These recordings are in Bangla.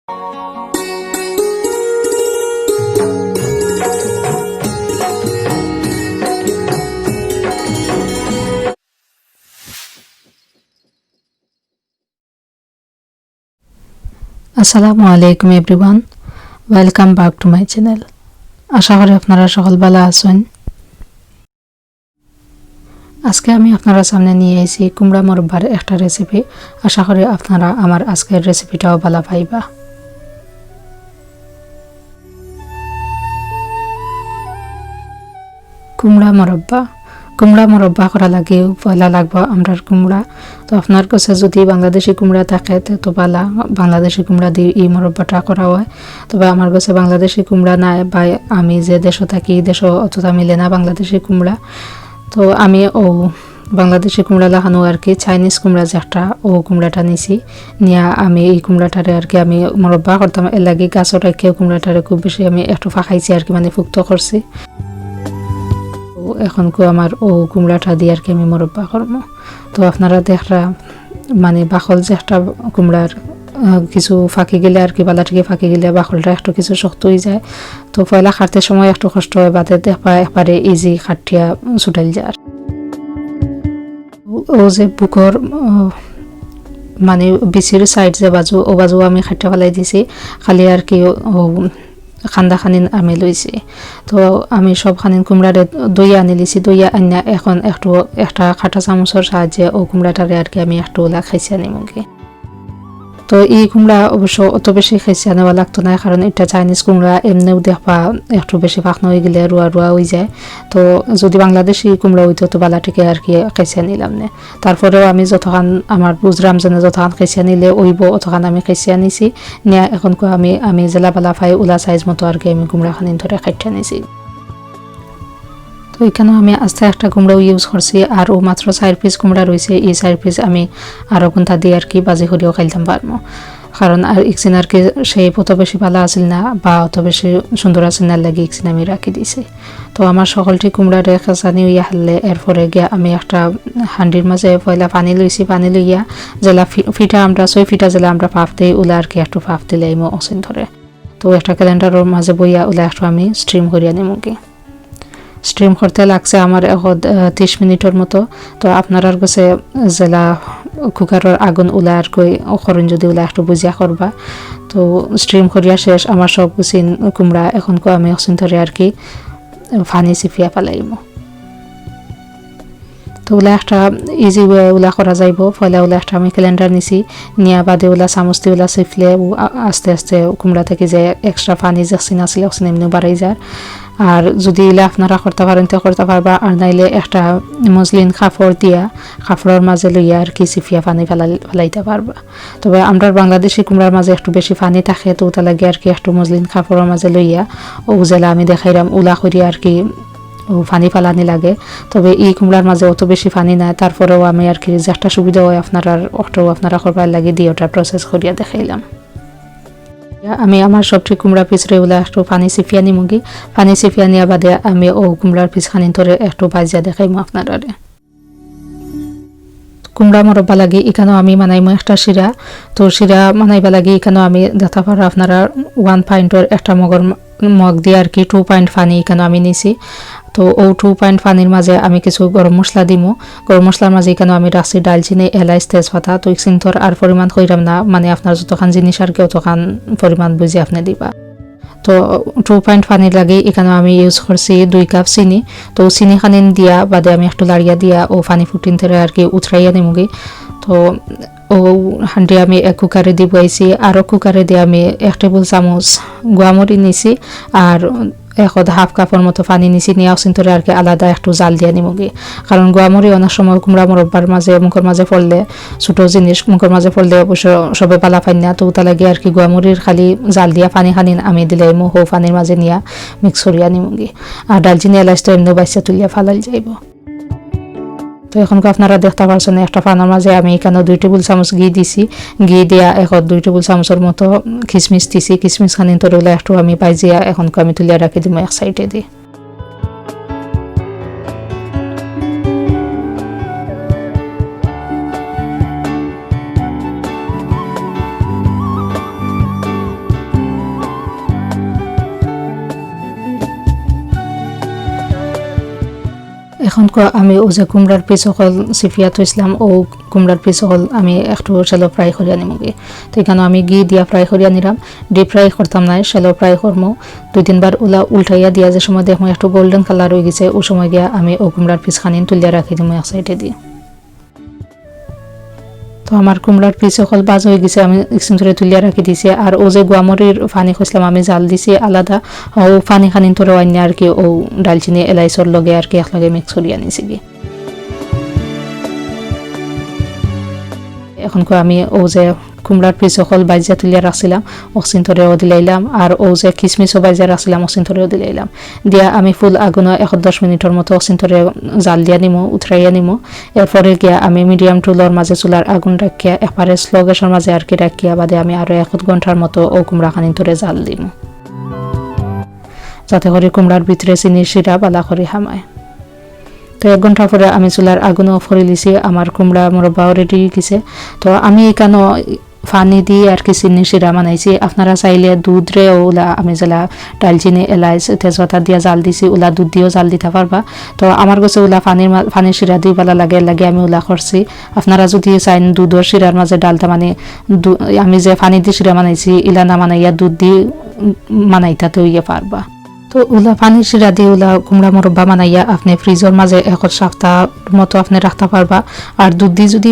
আসসালামু আলাইকুম everyone, welcome back to my channel. আশা করি আপনারা সকল ভালো আছেন। আজকে আমি আপনারা সামনে নিয়ে এসেছি কুমড়া মোরব্বার একটা রেসিপি। আশা করি আপনারা আমার আজকের রেসিপিটাও ভালো পাইবা। কুমড়া মোরব্বা করা লাগেও পয়লা লাগবে আমরার কুমড়া। তো আপনার কাছে যদি বাংলাদেশি কুমড়া থাকে তো ভালো, বাংলাদেশি কুমড়া দিয়ে এই মোরব্বাটা করা হয়। তবে আমার কাছে বাংলাদেশি কুমড়া নাই, বা আমি যে দেশে থাকি দেশে অতটা মিলে না বাংলাদেশি কুমড়া। তো আমি বাংলাদেশি কুমড়া লাগানো আর কি চাইনিজ কুমড়া যেটা কুমড়াটা নিছি নিয়ে আমি এই কুমড়াটারে আর কি আমি মোরব্বা করতাম। এর লাগে গাছও রেখে কুমড়াটারে খুব বেশি আমি একটু ফাঁকাইছি আর কি, মানে ফুক্ত করছি। এখন আমার কুমড়াটা দিয়ে আর কি আমি মোরব্বা করবো। তো আপনারা দেখরা মানে বাকল যে একটা কুমড়ার কিছু ফাঁকি গেলে আর কি, বালাটিকে ফাঁকি গেলে বাকলটা একটু কিছু শক্ত হয়ে যায়। তো পয়লা খাটতে সময় একটু কষ্ট হয়, বাদে দেখবা একবারে ইজি খাটিয়া ছুটাইল যায়। যে বুকর মানে বিচির সাইড যে বাজু আমি খাটিয়া ফেলাই দিছি, খালি আর কি খান্দা খানিন আমি লইছি। তো আমি সব খানিন কুমড়ারে দইয়া আনি লিছি, দইয়া আনিয়া এখন একটা খাটা চামচের সাহায্যে কুমড়াটারে আর কি আমি একটু ওলা খাইছি আনিমুখে। তো এই কুমড়া অবশ্য অত বেশি খাইছে নেওয়া লাগতো না, কারণ এটা চাইনিজ কুমড়া এমনিও দেখবা একটু বেশি পাকনা হয়ে গেলে রুয়া হয়ে যায়। তো যদি বাংলাদেশি কুমড়া হইতো তো বালাটিকে আর কি খাইছে নিলাম না। তারপরেও আমি যতক্ষণ আমার বুঝলাম যে যতক্ষণ খাইছে নিলে ওইব অতক্ষণ আমি খাইছে নিছি নিয়ে এখন আমি জেলা বালা ফাই ওলা সাইজ মতো আর কি আমি কুমড়া খানিন ধরে খাইতে নিছি। তো এখানে আমি আস্তে একটা কুমড়াও ইউজ করছি, আর মাত্র 4 পিস কুমড়া রয়েছে। এই 4 পিস আমি আরও কোনটা দিয়ে আর কি বাজি করিও খাইতাম পারবো, কারণ আর ইকসিন আর কি সেই অত বেশি ভালো আসিল না বা অত বেশি সুন্দর আসিল না, লাগে ইকসিন আমি রাখি দিছি। তো আমার সকলটি কুমড়ার খেসানি ইয়া হারলে এরপরে গিয়া আমি একটা হান্ডির মাঝে পয়লা পানি লইছি। পানি লইয়া জেলা ফিটা আমরা 6 ফিটা জেলা আমরা পাফ দিই, ওলা আর কি একটু পাফ দিলে আমি অসিন ধরে। তো একটা ক্যালেন্ডারের মাঝে বইয়া ওলা একটু আমি স্ট্রিম করিয়া নিমুকি। স্ট্রিম করতে লাগছে আমার এখন 30 মিনিটের মতো। তো আপনার কাছে জেলা কুকারের আগুন ওলা আর কই করেন যদি ওলা একটু বুঝিয়া করবা। তো স্ট্রিম করিয়া শেষ আমার সব গুছিন কুমড়া এখন আমি অসিন ধরে আর কি ফানি চিপিয়া পালাইম। তো ওলা একটা ইজি ওয়ে ওলা করা যাইব। ফলে ওলা একটা আমি ক্যালেন্ডার নিছি, নিয়া বাদে ওলা চামচ দিয়ে ওলা চিপলে আস্তে আস্তে কুমড়া থেকে যে এক্সট্রা পানি যেসিন আসলে অক্সিন এমনি বাড়াই যায়। আর যদি এলে আপনারা করতে পারেন তো করতে পারবা, আর নাইলে একটা মসলিন কাপড় দিয়া কাপড়ের মাঝে লইয়া আর কি চিপিয়া পানি ফেলাইতে পারবা। তবে আমরা বাংলাদেশি কুমড়ার মাঝে একটু বেশি পানি থাকে, তো ওটা লাগে আর কি একটু মসলিন কাপড়ের মাঝে লইয়া জেলা আমি দেখাইলাম ওলা করিয়া আর কি পানি ফালানি লাগে। তবে এই কুমড়ার মাঝে অত বেশি পানি নাই, তারপরেও আমি আর কি যে একটা সুবিধা হয় আপনারা করবার লাগে দিয়ে ওটা প্রসেস করিয়া দেখাইলাম। আমি আমার সবটি কুমড়া পিস রেগুলা একটু পানি চিপিয়া নিমুগি। পানি চিপিয়া নিয়ে বাদে আমি কুমড়ার পিস খানি ধরে একটু ভাজিয়া দেখাইমু আপনারা। কুমড়া মোরব্বা লাগে এখানেও আমি বানাইমু একটা শিরা। তো শিরা বানাইবা লাগে এখানেও আমি দেখা পারো আপনারা 1 পয়েন্টের একটা মগ দিয়ে আর কি 2 পয়েন্ট পানি এখানে আমি নিছি। তো 2 পয়েন্ট পানির মাঝে আমি কিছু গরম মশলা দিমু। গরম মশলার মাঝে এখানে আমি রাখছি ডালচিনি, এলাচ, তেজপাতা। তো ইকসিনথর আর পরিমাণ কইরাম না, মানে আপনার যতখান জিনিস আর কি অতখান পরিমাণ বুঝে আপনি দিবা। তো 2 পয়েন্ট পানি লাগে এখানে আমি ইউজ করছি 2 কাপ চিনি। তো চিনি খানি দিয়া বাদে আমি একটু লাড়িয়া দিয়া পানি ফুটিন ধরে আর কি উতরাইয়া নিমুগি। তো হান্ডি আমি এক কুকারে দিব আইছি, আরও কুকারে দিয়ে আমি 1 টেবিল চামচ গুয়ামরি নিছি, আর এখন 1/2 কাপের মতো পানি নিছি। নিয়ে আসিন ধরে আর কি আলাদা একটু জাল দিয়ে নিমুগি, কারণ গুয়ামরি অনেক সময় কুমড়া মোরব্বার মাঝে মুখের মাঝে পড়লে ছোটো জিনিস মুখের মাঝে পড়লে অবশ্য সবে পালা পাই না। তো ওটা লাগে আর কি গুয়ামরির খালি জাল দিয়া পানি খানি আমি দিলে পানির মাঝে নিয়ে মিক্স করিয়া নিমুগি। আর ডালচিনি এলাচ তো এমনি বাইসা তুলিয়া ফালাল যাইব। তো এখন আপনারা দেখতে পাচ্ছেন একটা পানার মাঝে আমি এখানে 2 টেবিল চামচ ঘি দিছি। ঘি দিয়া এখন 2 টেবিল চামচের মতো কিসমিস দিছি। কিসমিস খানি তোর একটু আমি পাইজিয়া এখন আমি তুলিয়া রাখি দিব এক সাইডে দিয়ে। এখন আমি ও যে কুমড়ার পিস সকল সিফিয়া থইছিলাম ও কুমড়ার পিস সকল আমি একটু শ্যালো ফ্রাই করিয়া নিমগে তো এখানে আমি ঘি দিয়া ফ্রাই করিয়া নিলাম ডিপ ফ্রাই করতাম না শ্যালো ফ্রাই করমো 2-3 বার ওলা উল্টাইয়া দিয়া যে সময় দেখো একটু গোল্ডেন কালার হয়ে গেছে ও সময় গিয়া আমি ও কুমড়ার পিস খানি তুলিয়া রাখি দিম এক সাইডে দিয়ে তো আমার কুমড়ার পিস সকল বাজ হয়ে গেছে আমি একসিন ধরে তুলিয়া রাখি দিছি আর ও যে গুয়ামরির পানি খুঁজলাম আমি জাল দিছি আলাদা ও পানি খানি তোরে আনি আর কি ও ডালচিনি এলাইচর লগে আর কি একলগে মিক্স করিয়া নিছি কি এখন আমি ও যে কুমড়ার পিস সকল বাইজা তুলিয়া রাখছিলাম অক্সিন ধরেও দিলাইলাম আর ও যে কিসমিসও বাইজা রাখছিলাম অক্সিন ধরেও দিলাইলাম দিয়া আমি ফুল আগুন 1-10 মিনিটের মতো অক্সিন ধরে জাল দিয়া নিমো উতরাইয়া নিমো এরপরে গিয়া আমি মিডিয়াম টু লোর মাঝে চুলার আগুন রাখিয়া একবারে স্লো গ্যাসের মাঝে আর কি রাখিয়া বাদে আমি আরো 1 ঘন্টার মতো ও কুমড়া খানি ধরে জাল দিম যাতে করে কুমড়ার ভিতরে চিনির শিরা বালা করে হামায় তো 1 ঘন্টা পরে আমি চুলার আগুন অফ করে লিছি আমার কুমড়া মুরব্বাও রেডি হয়ে গেছে তো আমি এখানে পানি দিয়ে আর কি চিনি শিরা বানাইছি আপনারা চাইলে দুধ রে ওলা আমি যেলা ডালচিনি এলাইচ তেজপাতা দিয়া জাল দিছি ওলা দুধ দিয়েও জাল দিতে পারবা তো আমার কাছে ওলা পানির শিরা দিয়ে ভালো লাগে আমি ওলা করছি আপনারা যদি চাইন দুধের শিরার মাঝে ডালটা মানে আমি যে পানি দিয়ে শিরা বানাইছি ইলা না বানাইয়া দুধ দিয়ে বানাইতা তো ইয়ে পারবা তো ওলা পানির শিরা দিয়ে ওলা কুমড়া মুরব্বা বানাইয়া আপনি ফ্রিজের মাঝে 1 সপ্তাহ মতো আপনি রাখতে পারবা আর দুধ দিয়ে যদি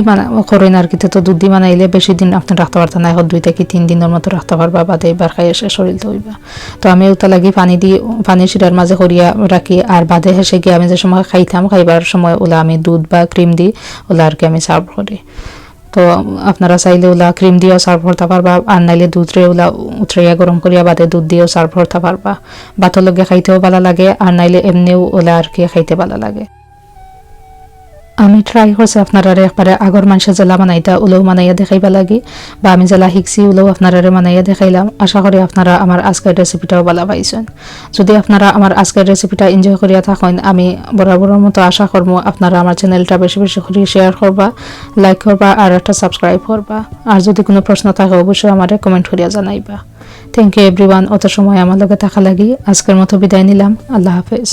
করেন আর কি তো দুধ দিয়ে বানাইলে বেশি দিন আপনি রাখতে পারতেন না 2 থেকে 3 দিনের মতো রাখতে পারবা বাদে এবার খাইয়ে শেষ শরীর হইবা তো আমি ওটা লাগি পানির শিরার মাঝে করিয়া রাখি আর বাদে হেসে গিয়ে আমি যে সময় খাইবার সময় ওলা আমি দুধ বা ক্রিম দিই ওলা আর কি আমি সার্ভ করি তো আপনারা চাইলে ওলা ক্রিম দিয়েও সার্ভ করতে পারবা আর নাইলে দুধ রে ওলা উতরাইয়া গরম করিয়া বাদে দুধ দিয়েও সার্ভ করতে পারবা ভাতের লগে খাইতেও ভালো লাগে আর নাইলে এমনিও ওলা আর কি খাইতে ভালো লাগে আমি ট্রাই করছি আপনারা একবারে আগর মানুষের জেলা বানাইতা ওলেও বানাইয়া দেখাইবা লাগে বা আমি জেলা শিখছি ওলেও আপনারা বানাইয়া দেখাইলাম আশা করি আপনারা আমার আজকের রেসিপিটাও ভালো পাইছেন যদি আপনারা আমার আজকের রেসিপিটা এনজয় করিয়া থাকেন আমি বরাবরের মতো আশা করবো আপনারা আমার চ্যানেলটা বেশি বেশি করে শেয়ার করবা লাইক করবা আর একটা সাবস্ক্রাইব করবা আর যদি কোনো প্রশ্ন থাকে অবশ্যই আমারে কমেন্ট করিয়া জানাইবা থ্যাংক ইউ এভরিওয়ান অত সময় আমার লগে থাকা লাগি আজকের মতো বিদায় নিলাম আল্লাহ হাফেজ